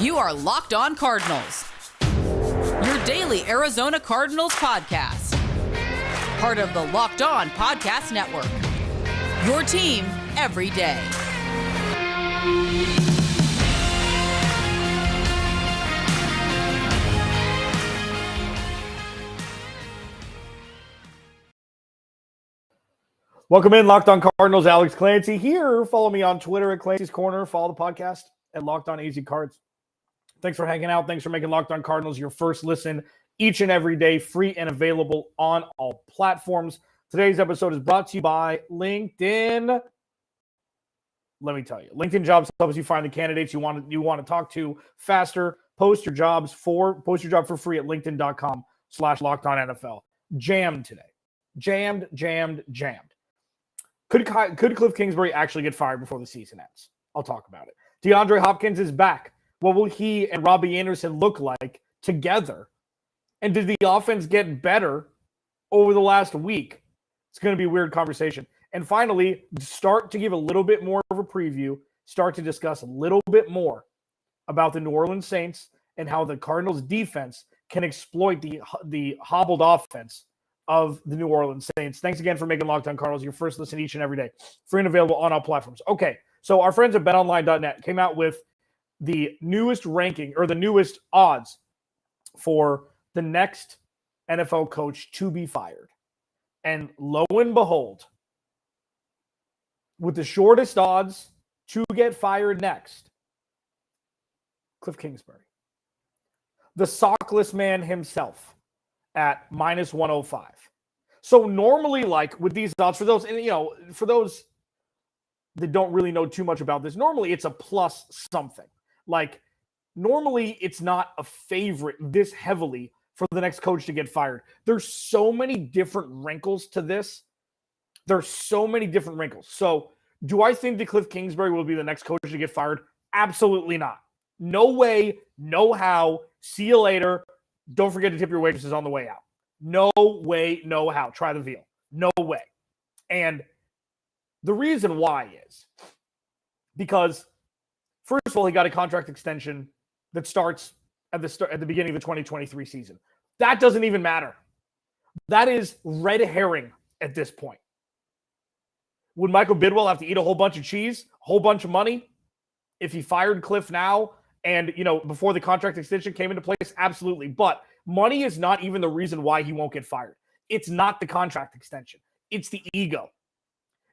You are Locked On Cardinals, your daily Arizona Cardinals podcast. Part of the Locked On Podcast Network, your team every day. Welcome in, Locked On Cardinals. Alex Clancy here. Follow me on Twitter at Clancy's Corner. Follow the podcast at Locked On AZ Cards. Thanks for hanging out. Thanks for making Locked On Cardinals your first listen each and every day, free and available on all platforms. Today's episode is brought to you by LinkedIn. Let me tell you, LinkedIn Jobs helps you find the candidates you want to talk to faster. Post your job for free at linkedin.com/LockedOnNFL. Jammed today. Jammed. Could Kliff Kingsbury actually get fired before the season ends? I'll talk about it. DeAndre Hopkins is back. What will he and Robbie Anderson look like together? And did the offense get better over the last week? It's going to be a weird conversation. And finally, start to give a little bit more of a preview, start to discuss a little bit more about the New Orleans Saints and how the Cardinals defense can exploit the hobbled offense of the New Orleans Saints. Thanks again for making Locked On Cardinals your first listen each and every day. Free and available on all platforms. Okay, so our friends at betonline.net came out with the newest ranking or the newest odds for the next NFL coach to be fired. And lo and behold, with the shortest odds to get fired next, Kliff Kingsbury, the sockless man himself, at minus 105. So normally, like with these odds, for those that don't really know too much about this, normally it's a plus something. Like normally it's not a favorite this heavily for the next coach to get fired. There's so many different wrinkles to this. So do I think that Kliff Kingsbury will be the next coach to get fired? Absolutely not. No way, no how. See you later. Don't forget to tip your waitresses on the way out. No way, no how. Try the veal. No way. And the reason why is because, first of all, he got a contract extension that starts at the beginning of the 2023 season. That doesn't even matter. That is red herring at this point. Would Michael Bidwell have to eat a whole bunch of cheese, a whole bunch of money, if he fired Kliff now? And, before the contract extension came into place, absolutely. But money is not even the reason why he won't get fired. It's not the contract extension. It's the ego.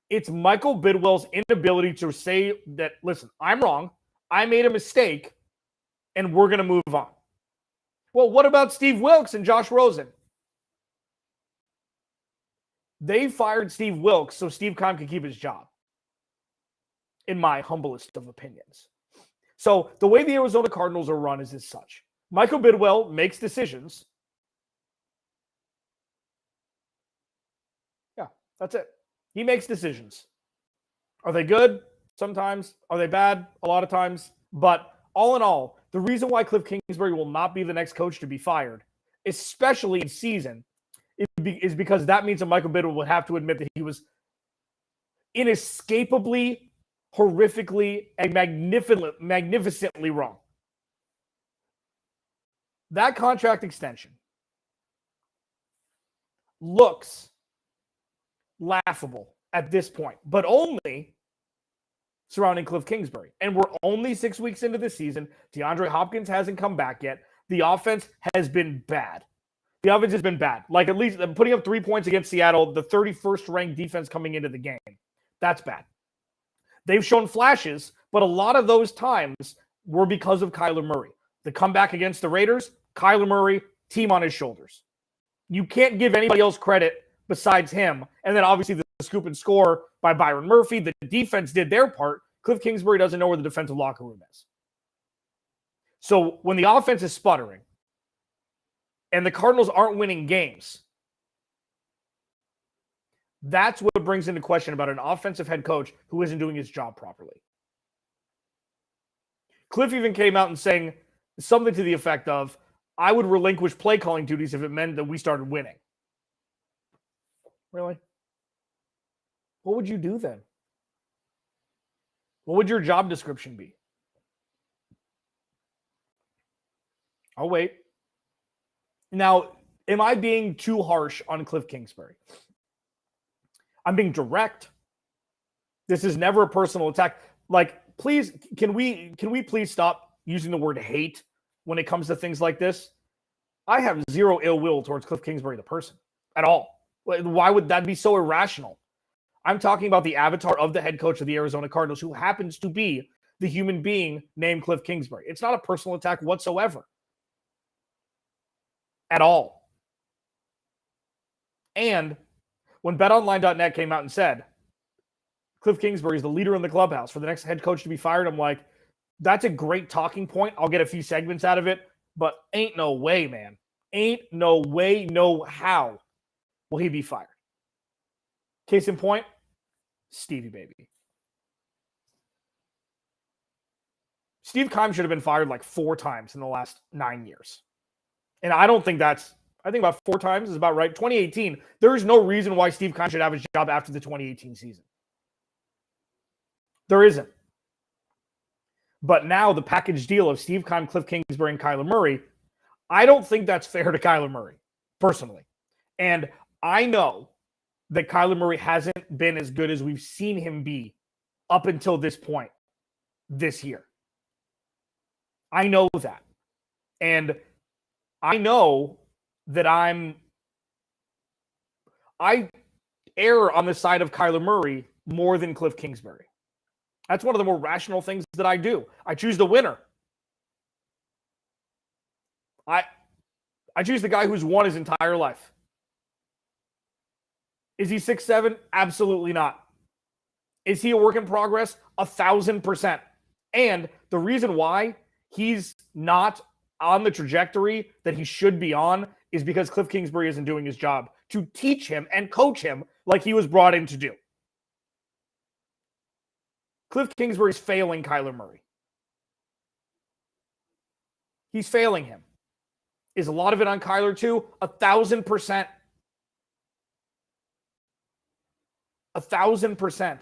It's Michael Bidwell's inability to say that, listen, I'm wrong. I made a mistake, and we're going to move on. Well, what about Steve Wilks and Josh Rosen? They fired Steve Wilks so Steve Keim could keep his job, in my humblest of opinions. So the way the Arizona Cardinals are run is as such. Michael Bidwell makes decisions. Yeah, that's it. He makes decisions. Are they good? Sometimes. Are they bad? A lot of times. But all in all, the reason why Kliff Kingsbury will not be the next coach to be fired, especially in season, is because that means that Michael Bidwell would have to admit that he was inescapably, horrifically, and magnificently wrong. That contract extension looks laughable at this point, but only surrounding Kliff Kingsbury. And we're only 6 weeks into the season. DeAndre Hopkins hasn't come back yet. The offense has been bad. Like, at least putting up 3 points against Seattle, the 31st ranked defense coming into the game. That's bad. They've shown flashes, but a lot of those times were because of Kyler Murray. The comeback against the Raiders, Kyler Murray, team on his shoulders. You can't give anybody else credit besides him. And then obviously the scoop and score by Byron Murphy. The defense did their part. Kliff Kingsbury doesn't know where the defensive locker room is. So when the offense is sputtering and the Cardinals aren't winning games, that's what brings into question about an offensive head coach who isn't doing his job properly. Kliff even came out and saying something to the effect of, I would relinquish play calling duties if it meant that we started winning. Really? What would you do then? What would your job description be? I'll wait. Now, am I being too harsh on Kliff Kingsbury? I'm being direct. This is never a personal attack. Like, please, can we please stop using the word hate when it comes to things like this? I have zero ill will towards Kliff Kingsbury, the person, at all. Why would that be so irrational? I'm talking about the avatar of the head coach of the Arizona Cardinals, who happens to be the human being named Kliff Kingsbury. It's not a personal attack whatsoever. At all. And when betonline.net came out and said, Kliff Kingsbury is the leader in the clubhouse for the next head coach to be fired, I'm like, that's a great talking point. I'll get a few segments out of it, but ain't no way, man. Ain't no way, no how will he be fired. Case in point, Stevie baby. Steve Keim should have been fired like 4 times in the last 9 years. And I don't think I think about 4 times is about right. 2018, there is no reason why Steve Keim should have his job after the 2018 season. There isn't. But now the package deal of Steve Keim, Kliff Kingsbury, and Kyler Murray, I don't think that's fair to Kyler Murray, personally. And I know that Kyler Murray hasn't been as good as we've seen him be up until this point this year. I know that. And I know that I err on the side of Kyler Murray more than Kliff Kingsbury. That's one of the more rational things that I do. I choose the winner. I choose the guy who's won his entire life. Is he 6'7"? Absolutely not. Is he a work in progress? 1,000%. And the reason why he's not on the trajectory that he should be on is because Kliff Kingsbury isn't doing his job to teach him and coach him like he was brought in to do. Kliff Kingsbury's failing Kyler Murray. He's failing him. Is a lot of it on Kyler too? 1,000%. 1,000%.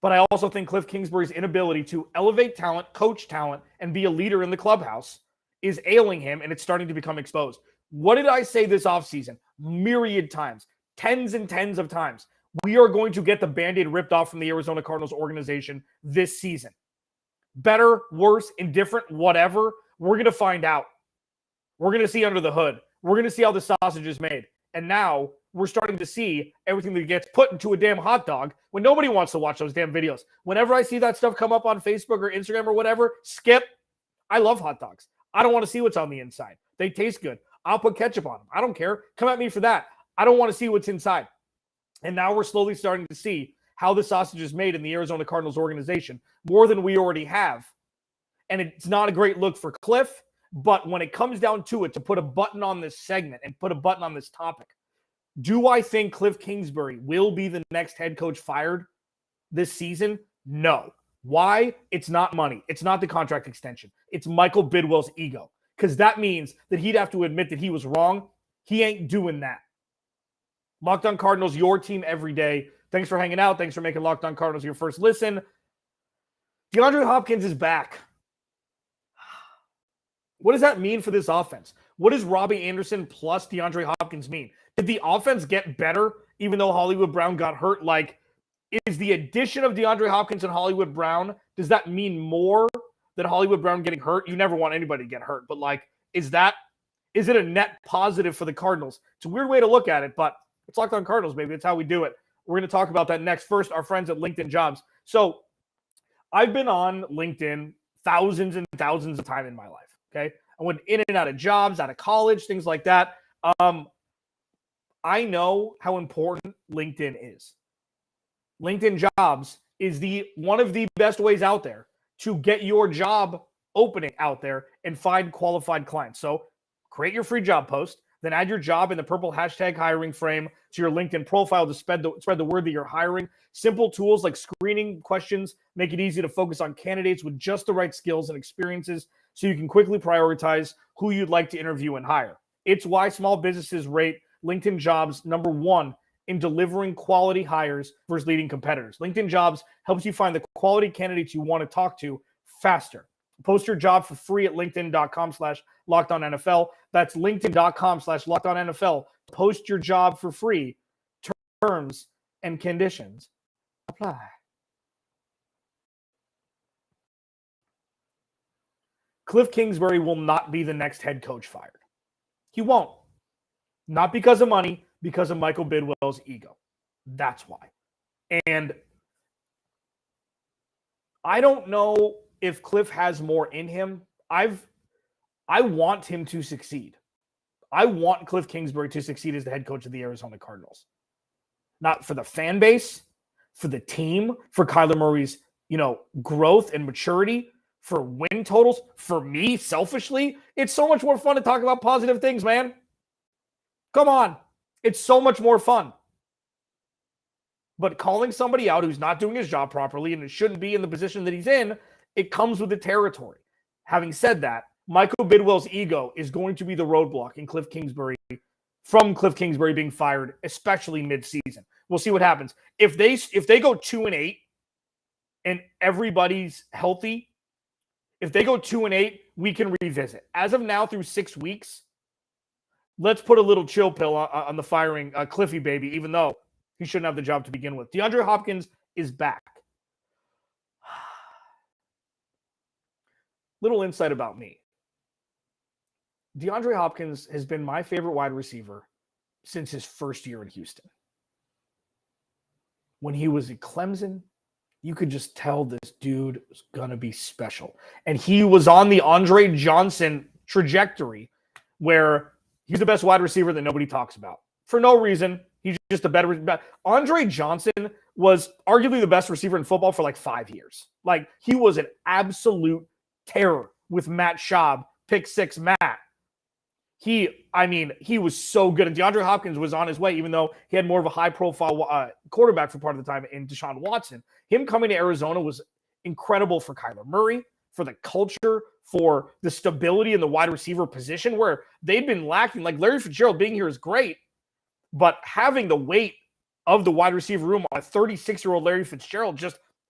But I also think Kliff Kingsbury's inability to elevate talent, coach talent, and be a leader in the clubhouse is ailing him, and it's starting to become exposed. What did I say this offseason? Myriad times. Tens and tens of times. We are going to get the Band-Aid ripped off from the Arizona Cardinals organization this season. Better, worse, indifferent, whatever. We're going to find out. We're going to see under the hood. We're going to see how the sausage is made. And now we're starting to see everything that gets put into a damn hot dog when nobody wants to watch those damn videos. Whenever I see that stuff come up on Facebook or Instagram or whatever, skip. I love hot dogs. I don't want to see what's on the inside. They taste good. I'll put ketchup on them. I don't care. Come at me for that. I don't want to see what's inside. And now we're slowly starting to see how the sausage is made in the Arizona Cardinals organization, more than we already have. And it's not a great look for Kliff, but when it comes down to it, to put a button on this segment and put a button on this topic, do I think Kliff Kingsbury will be the next head coach fired this season? No. Why? It's not money. It's not the contract extension. It's Michael Bidwell's ego, because that means that he'd have to admit that he was wrong. He ain't doing that. Locked On Cardinals, your team every day. Thanks for hanging out. Thanks for making Locked On Cardinals your first listen. DeAndre Hopkins is back. What does that mean for this offense? What does Robbie Anderson plus DeAndre Hopkins mean? Did the offense get better even though Hollywood Brown got hurt? Like, is the addition of DeAndre Hopkins and Hollywood Brown, does that mean more than Hollywood Brown getting hurt? You never want anybody to get hurt, but like, is it a net positive for the Cardinals? It's a weird way to look at it, but it's Locked On Cardinals, baby. That's how we do it. We're going to talk about that next. First, our friends at LinkedIn Jobs. So I've been on LinkedIn thousands and thousands of times in my life, okay? I went in and out of jobs, out of college, things like that. I know how important LinkedIn is. LinkedIn Jobs is one of the best ways out there to get your job opening out there and find qualified clients. So create your free job post, then add your job in the purple hashtag hiring frame to your LinkedIn profile to spread the word that you're hiring. Simple tools like screening questions make it easy to focus on candidates with just the right skills and experiences so you can quickly prioritize who you'd like to interview and hire. It's why small businesses rate LinkedIn Jobs #1 in delivering quality hires versus leading competitors. LinkedIn Jobs helps you find the quality candidates you want to talk to faster. Post your job for free at linkedin.com/LockedOnNFL. That's linkedin.com/LockedOnNFL. Post your job for free. Terms and conditions apply. Kliff Kingsbury will not be the next head coach fired. He won't. Not because of money, because of Michael Bidwell's ego. That's why. And I don't know if Kliff has more in him. I want him to succeed. I want Kliff Kingsbury to succeed as the head coach of the Arizona Cardinals. Not for the fan base, for the team, for Kyler Murray's, growth and maturity, for win totals, for me, selfishly. It's so much more fun to talk about positive things, man. Come on. It's so much more fun. But calling somebody out who's not doing his job properly and it shouldn't be in the position that he's in, it comes with the territory. Having said that, Michael Bidwell's ego is going to be the roadblock in Kliff Kingsbury being fired, especially mid-season. We'll see what happens. If they go 2-8 and everybody's healthy, if they go 2-8, we can revisit. As of now, through 6 weeks, let's put a little chill pill on the firing Cliffy baby, even though he shouldn't have the job to begin with. DeAndre Hopkins is back. Little insight about me. DeAndre Hopkins has been my favorite wide receiver since his first year in Houston. When he was at Clemson, you could just tell this dude was going to be special. And he was on the Andre Johnson trajectory where he's the best wide receiver that nobody talks about. For no reason. He's just a better. Andre Johnson was arguably the best receiver in football for like 5 years. Like, he was an absolute terror with Matt Schaub, pick six Matt. He was so good. And DeAndre Hopkins was on his way, even though he had more of a high-profile quarterback for part of the time in Deshaun Watson. Him coming to Arizona was incredible for Kyler Murray, for the culture, for the stability in the wide receiver position where they'd been lacking. Like, Larry Fitzgerald being here is great, but having the weight of the wide receiver room on a 36-year-old Larry Fitzgerald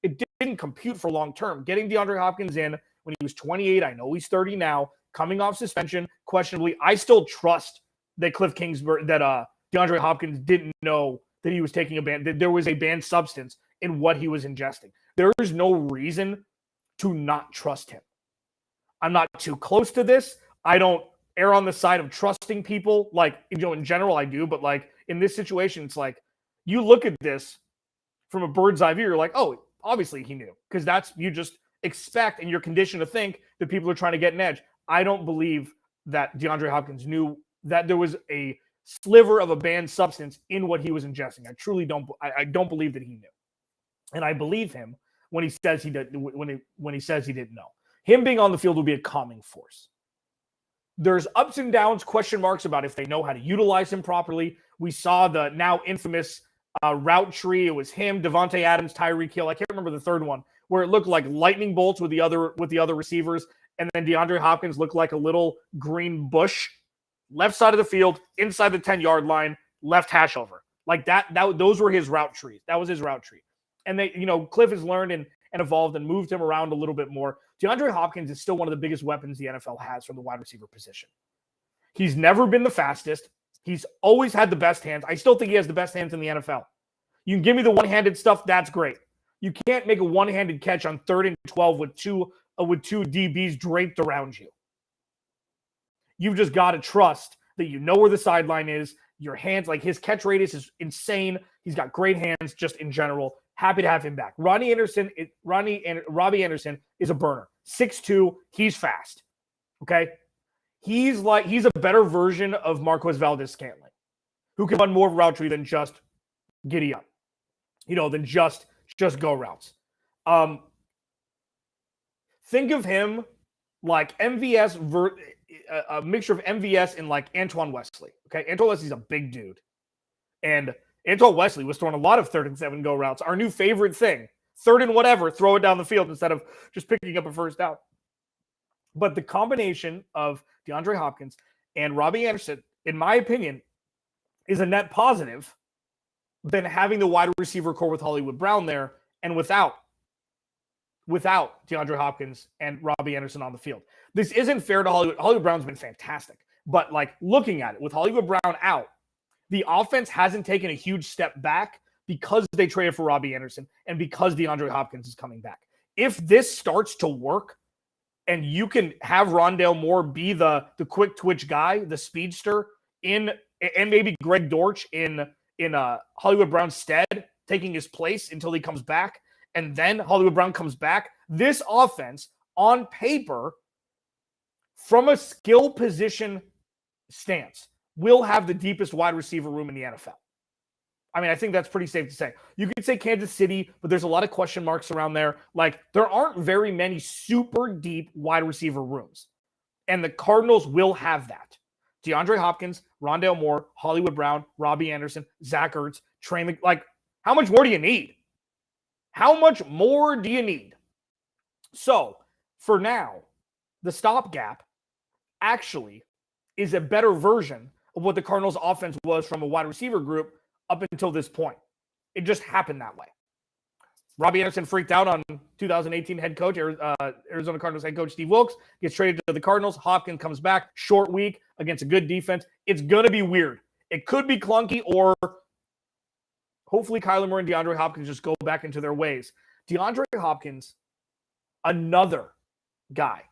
it didn't compute for long term. Getting DeAndre Hopkins in when he was 28, I know he's 30 now, coming off suspension, questionably. I still trust that DeAndre Hopkins didn't know that he was taking that there was a banned substance in what he was ingesting. There is no reason to not trust him. I'm not too close to this. I don't err on the side of trusting people. Like, in general, I do. But, like, in this situation, it's like, you look at this from a bird's eye view, you're like, oh, obviously he knew. Because you just expect and you're conditioned to think that people are trying to get an edge. I don't believe that DeAndre Hopkins knew that there was a sliver of a banned substance in what he was ingesting. I truly don't. I don't believe that he knew. And I believe him when he says he did, when he says he didn't know. Him being on the field will be a calming force. There's ups and downs, question marks about if they know how to utilize him properly. We saw the now infamous route tree. It was him, Devontae Adams, Tyreek Hill. I can't remember the third one, where it looked like lightning bolts with the other receivers, and then DeAndre Hopkins looked like a little green bush, left side of the field, inside the 10-yard line, left hash over. Like that. Those were his route trees. That was his route tree. And Kliff has learned and evolved and moved him around a little bit more. DeAndre Hopkins is still one of the biggest weapons the NFL has from the wide receiver position. He's never been the fastest. He's always had the best hands. I still think he has the best hands in the NFL. You can give me the one-handed stuff, that's great. You can't make a one-handed catch on 3rd and 12 with two DBs draped around you. You've just got to trust that you know where the sideline is. Your hands, like his catch radius is insane. He's got great hands just in general. Happy to have him back. Robbie Anderson is a burner. 6'2", he's fast. Okay? He's a better version of Marquez Valdes-Scantling, who can run more of a route tree than just giddy up. Than just go routes. Think of him like MVS, a mixture of MVS and like Antoine Wesley. Okay? Antoine Wesley's a big dude. And Antoine Wesley was throwing a lot of 3rd and 7 go routes. Our new favorite thing. 3rd and whatever, throw it down the field instead of just picking up a first down. But the combination of DeAndre Hopkins and Robbie Anderson, in my opinion, is a net positive than having the wide receiver core with Hollywood Brown there and without without DeAndre Hopkins and Robbie Anderson on the field. This isn't fair to Hollywood. Hollywood Brown's been fantastic. But like looking at it, with Hollywood Brown out, the offense hasn't taken a huge step back because they traded for Robbie Anderson and because DeAndre Hopkins is coming back. If this starts to work and you can have Rondale Moore be the quick twitch guy, the speedster and maybe Greg Dortch in Hollywood Brown's stead, taking his place until he comes back, and then Hollywood Brown comes back, this offense on paper, from a skill position stance, will have the deepest wide receiver room in the NFL. I mean, I think that's pretty safe to say. You could say Kansas City, but there's a lot of question marks around there. Like, there aren't very many super deep wide receiver rooms. And the Cardinals will have that. DeAndre Hopkins, Rondale Moore, Hollywood Brown, Robbie Anderson, Zach Ertz, Trey Mc... Like, how much more do you need? How much more do you need? So, for now, the stopgap actually is a better version of what the Cardinals offense was from a wide receiver group up until this point. It just happened that way. Robbie Anderson freaked out on 2018 head coach, Arizona Cardinals head coach Steve Wilks, gets traded to the Cardinals. Hopkins comes back, short week against a good defense. It's going to be weird. It could be clunky, or hopefully Kyler Murray and DeAndre Hopkins just go back into their ways. DeAndre Hopkins, another guy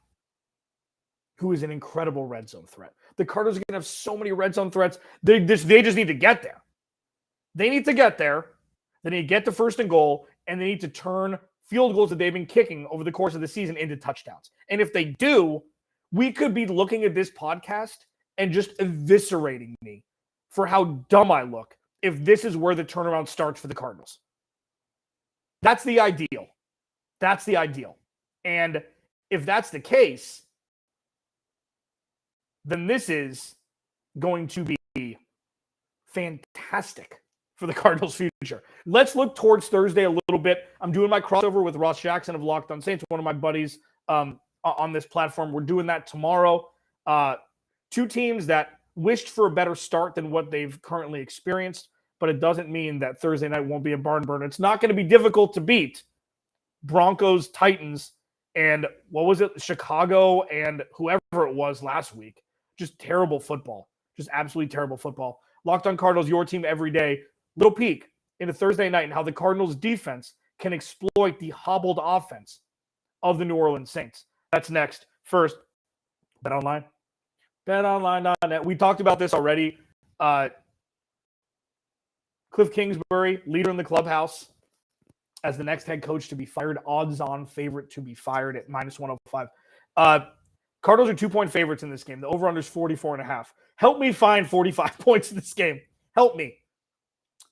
who is an incredible red zone threat. The Cardinals are going to have so many red zone threats. They just need to get there. They need to get there. They need to get to first and goal, and they need to turn field goals that they've been kicking over the course of the season into touchdowns. And if they do, we could be looking at this podcast and just eviscerating me for how dumb I look if this is where the turnaround starts for the Cardinals. That's the ideal. That's the ideal. And if that's the case, then this is going to be fantastic for the Cardinals' future. Let's look towards Thursday a little bit. I'm doing my crossover with Ross Jackson of Locked On Saints, one of my buddies on this platform. We're doing that tomorrow. Two teams that wished for a better start than what they've currently experienced, but it doesn't mean that Thursday night won't be a barn burner. It's not going to be difficult to beat Broncos, Titans, and what was it? Chicago and whoever it was last week. Just terrible football. Just absolutely terrible football. Locked On Cardinals, your team every day. Little peek into Thursday night and how the Cardinals defense can exploit the hobbled offense of the New Orleans Saints. That's next. First, BetOnline. BetOnline.net. We talked about this already. Kliff Kingsbury, leader in the clubhouse, as the next head coach to be fired. Odds-on favorite to be fired at -105. Cardinals are 2-point favorites in this game. The over-under is 44.5. Help me find 45 points in this game. Help me.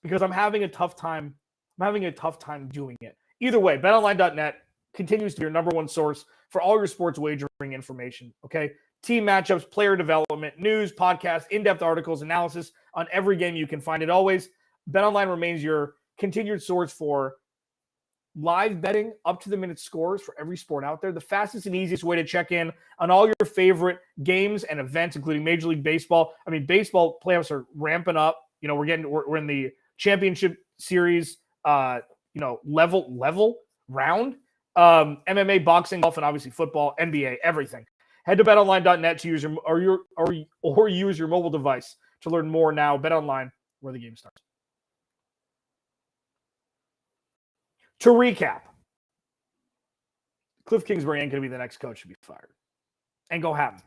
Because I'm having a tough time. Doing it. Either way, betonline.net continues to be your number one source for all your sports wagering information. Okay? Team matchups, player development, news, podcasts, in-depth articles, analysis on every game. You can find it always. BetOnline remains your continued source for live betting, up-to-the-minute scores for every sport out there. The fastest and easiest way to check in on all your favorite games and events, including Major League Baseball. I mean, baseball playoffs are ramping up. You know, we're in the championship series, level round. MMA, boxing, golf, and obviously football, NBA, everything. Head to betonline.net to use use your mobile device to learn more now. BetOnline, where the game starts. To recap, Kliff Kingsbury ain't going to be the next coach to be fired. Ain't going to happen.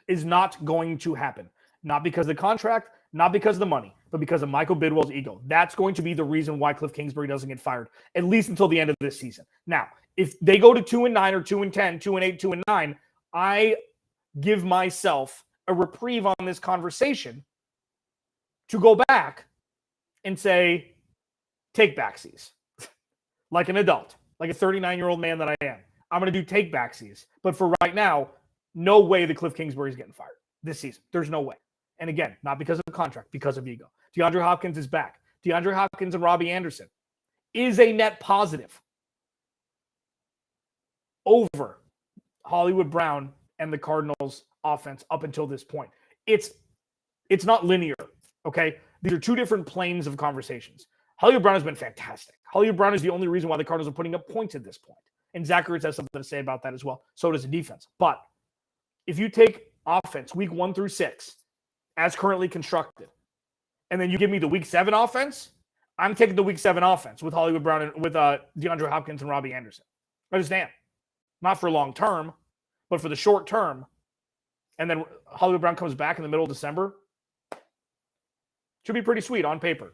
Is not going to happen. Not because of the contract, not because of the money, but because of Michael Bidwell's ego. That's going to be the reason why Kliff Kingsbury doesn't get fired, at least until the end of this season. Now, if they go to 2-9 or 2-10, 2-8, 2-9, I give myself a reprieve on this conversation to go back and say, take backsies. Like an adult, like a 39-year-old man that I am. I'm going to do take backsies. But for right now, no way that Kliff Kingsbury is getting fired this season. There's no way. And again, not because of the contract, because of ego. DeAndre Hopkins is back. DeAndre Hopkins and Robbie Anderson is a net positive over Hollywood Brown and the Cardinals offense up until this point. It's not linear, okay? These are two different planes of conversations. Hollywood Brown has been fantastic. Hollywood Brown is the only reason why the Cardinals are putting up points at this point. And Zach Ertz has something to say about that as well. So does the defense. But if you take offense week 1 through 6 as currently constructed, and then you give me the week 7 offense, I'm taking the week 7 offense with Hollywood Brown and with DeAndre Hopkins and Robbie Anderson. I understand. Not for long term, but for the short term. And then Hollywood Brown comes back in the middle of December. Should be pretty sweet on paper.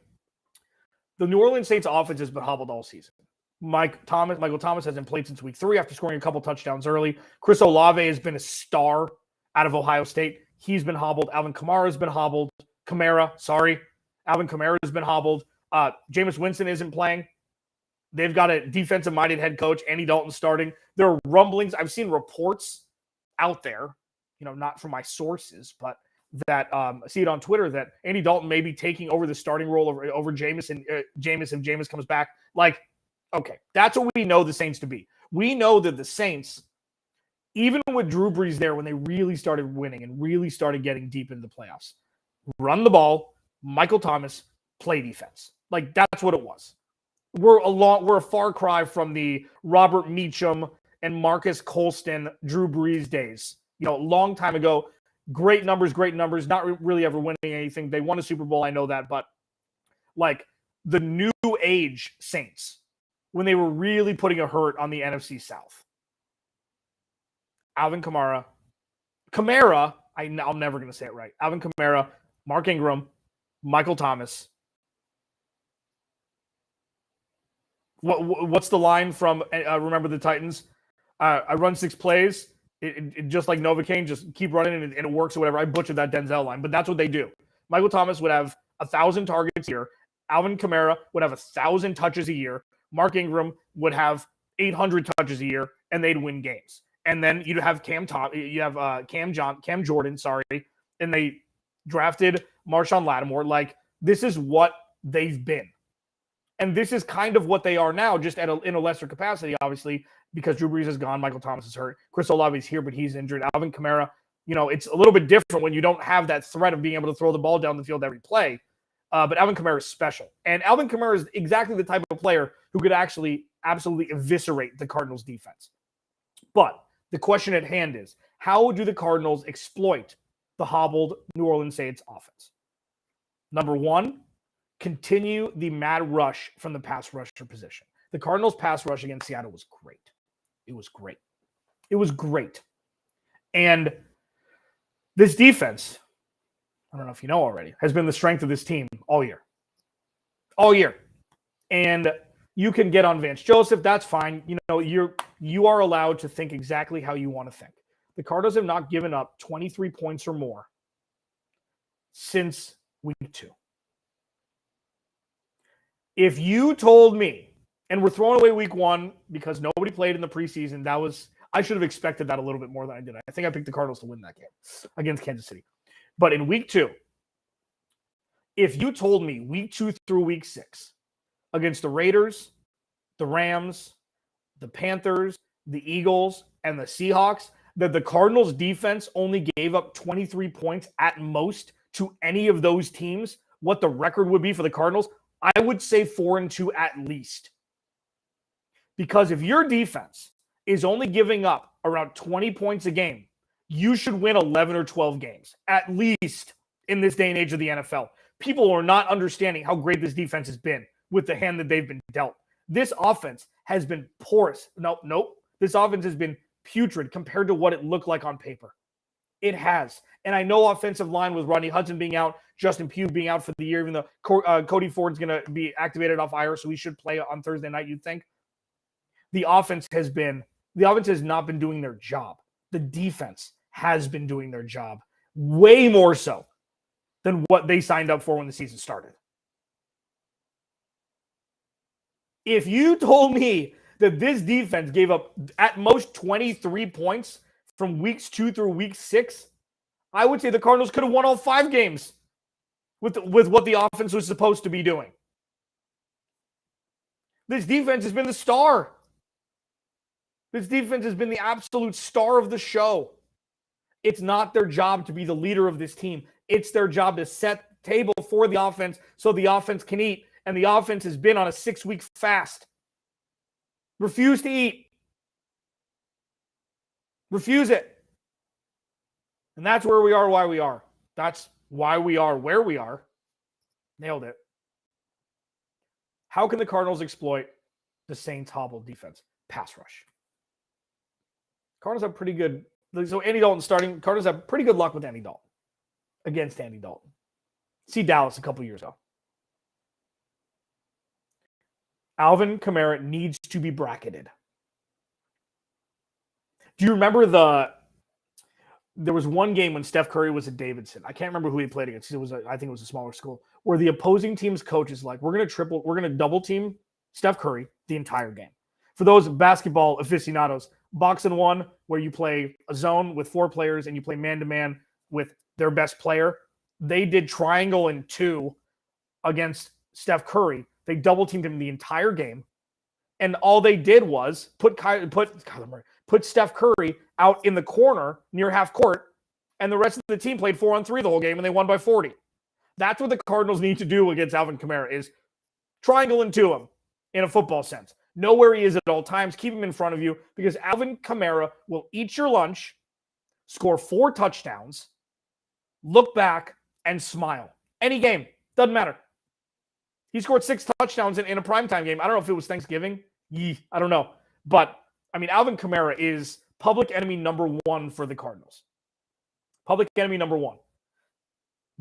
The New Orleans Saints offense has been hobbled all season. Michael Thomas hasn't played since week 3 after scoring a couple touchdowns early. Chris Olave has been a star out of Ohio State. He's been hobbled. Alvin Kamara has been hobbled. Alvin Kamara has been hobbled. Jameis Winston isn't playing. They've got a defensive-minded head coach, Andy Dalton starting. There are rumblings. I've seen reports out there, not from my sources, but that I see it on Twitter that Andy Dalton may be taking over the starting role over Jameis and Jameis if Jameis comes back. Okay, that's what we know the Saints to be. We know that the Saints, even with Drew Brees there when they really started winning and really started getting deep into the playoffs, run the ball, Michael Thomas, play defense. That's what it was. We're a far cry from the Robert Meacham and Marcus Colston, Drew Brees days. Long time ago. Great numbers, not really ever winning anything. They won a Super Bowl, I know that, but the new age Saints, when they were really putting a hurt on the NFC South. Alvin Kamara, I'm never going to say it right. Alvin Kamara, Mark Ingram, Michael Thomas. What's the line from Remember the Titans? I run 6 plays. It just like Novocaine, just keep running and it works or whatever. I butchered that Denzel line, but that's what they do. Michael Thomas would have 1,000 targets a year. Alvin Kamara would have 1,000 touches a year. Mark Ingram would have 800 touches a year, and they'd win games. And then you'd have Cam Jordan, and they drafted Marshawn Lattimore. This is what they've been. And this is kind of what they are now, just in a lesser capacity, obviously, because Drew Brees is gone, Michael Thomas is hurt, Chris Olave is here, but he's injured. Alvin Kamara, it's a little bit different when you don't have that threat of being able to throw the ball down the field every play. But Alvin Kamara is special. And Alvin Kamara is exactly the type of player who could actually absolutely eviscerate the Cardinals defense. But the question at hand is, how do the Cardinals exploit the hobbled New Orleans Saints offense? Number 1, continue the mad rush from the pass rusher position. The Cardinals' pass rush against Seattle was great. It was great. And this defense, I don't know if you know already, has been the strength of this team all year. And you can get on Vance Joseph. That's fine. You are allowed to think exactly how you want to think. The Cardinals have not given up 23 points or more since week 2. If you told me, and we're throwing away week 1 because nobody played in the preseason, I should have expected that a little bit more than I did. I think I picked the Cardinals to win that game against Kansas City. But in week 2, if you told me week 2 through week 6 against the Raiders, the Rams, the Panthers, the Eagles, and the Seahawks, that the Cardinals defense only gave up 23 points at most to any of those teams, what the record would be for the Cardinals, I would say 4-2 at least. Because if your defense is only giving up around 20 points a game, you should win 11 or 12 games, at least in this day and age of the NFL. People are not understanding how great this defense has been with the hand that they've been dealt. This offense has been porous. Nope. This offense has been putrid compared to what it looked like on paper. It has. And I know offensive line with Rodney Hudson being out, Justin Pugh being out for the year, even though Cody Ford's going to be activated off IR, so he should play on Thursday night, you'd think. The offense has not been doing their job. The defense has been doing their job way more so than what they signed up for when the season started. If you told me that this defense gave up at most 23 points from weeks 2 through week 6, I would say the Cardinals could have won all 5 games with what the offense was supposed to be doing. This defense has been the star. This defense has been the absolute star of the show. It's not their job to be the leader of this team. It's their job to set the table for the offense so the offense can eat and the offense has been on a 6-week fast. Refuse to eat. Refuse it. And that's where we are, why we are. That's why we are where we are. Nailed it. How can the Cardinals exploit the Saints' hobbled defense? Pass rush. Cardinals have pretty good. So Andy Dalton starting. Cardinals have pretty good luck with Andy Dalton. Against Andy Dalton. See Dallas a couple years ago. Alvin Kamara needs to be bracketed. Do you remember there was one game when Steph Curry was at Davidson. I can't remember who he played against. I think it was a smaller school, where the opposing team's coach is like, we're going to double team Steph Curry the entire game. For those basketball aficionados, box and one, where you play a zone with 4 players and you play man-to-man with their best player. They did triangle and 2 against Steph Curry. They double teamed him the entire game. And all they did was put Steph Curry out in the corner near half court, and the rest of the team played 4-on-3 the whole game, and they won by 40. That's what the Cardinals need to do against Alvin Kamara, is triangle into him in a football sense. Know where he is at all times. Keep him in front of you, because Alvin Kamara will eat your lunch, score 4 touchdowns, look back, and smile. Any game. Doesn't matter. He scored 6 touchdowns in a primetime game. I don't know if it was Thanksgiving. I don't know. But, I mean, Alvin Kamara is public enemy number 1 for the Cardinals. Public enemy number 1.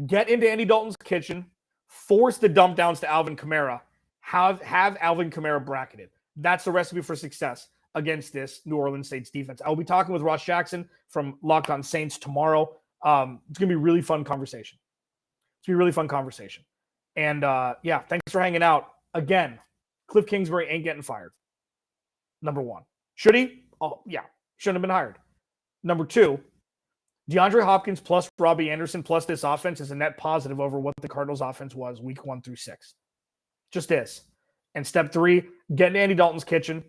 Get into Andy Dalton's kitchen. Force the dump downs to Alvin Kamara. Have Alvin Kamara bracketed. That's the recipe for success against this New Orleans Saints defense. I'll be talking with Ross Jackson from Locked On Saints tomorrow. It's going to be a really fun conversation. And, thanks for hanging out. Again, Kliff Kingsbury ain't getting fired. Number 1. Should he? Oh, yeah. Shouldn't have been hired. Number 2, DeAndre Hopkins plus Robbie Anderson plus this offense is a net positive over what the Cardinals offense was week 1 through 6. Just is. And step 3, get into Andy Dalton's kitchen.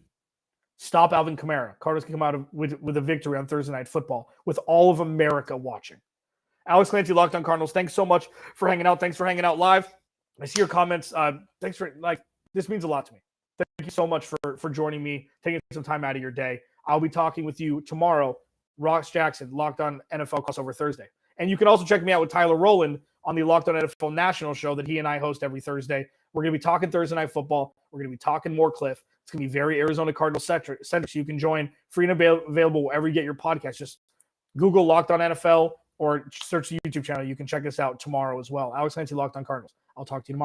Stop Alvin Kamara. Cardinals can come out with a victory on Thursday Night Football with all of America watching. Alex Clancy, Locked On Cardinals. Thanks so much for hanging out. Thanks for hanging out live. I see your comments. Thanks for, this means a lot to me. Thank you so much for joining me, taking some time out of your day. I'll be talking with you tomorrow. Ross Jackson, Locked On NFL Crossover Thursday. And you can also check me out with Tyler Rowland on the Locked On NFL National show that he and I host every Thursday. We're going to be talking Thursday Night Football. We're going to be talking more Kliff. It's going to be very Arizona Cardinals centric, so you can join free and available wherever you get your podcast. Just Google Locked On NFL or search the YouTube channel. You can check us out tomorrow as well. Alex Clancy, Locked On Cardinals. I'll talk to you tomorrow.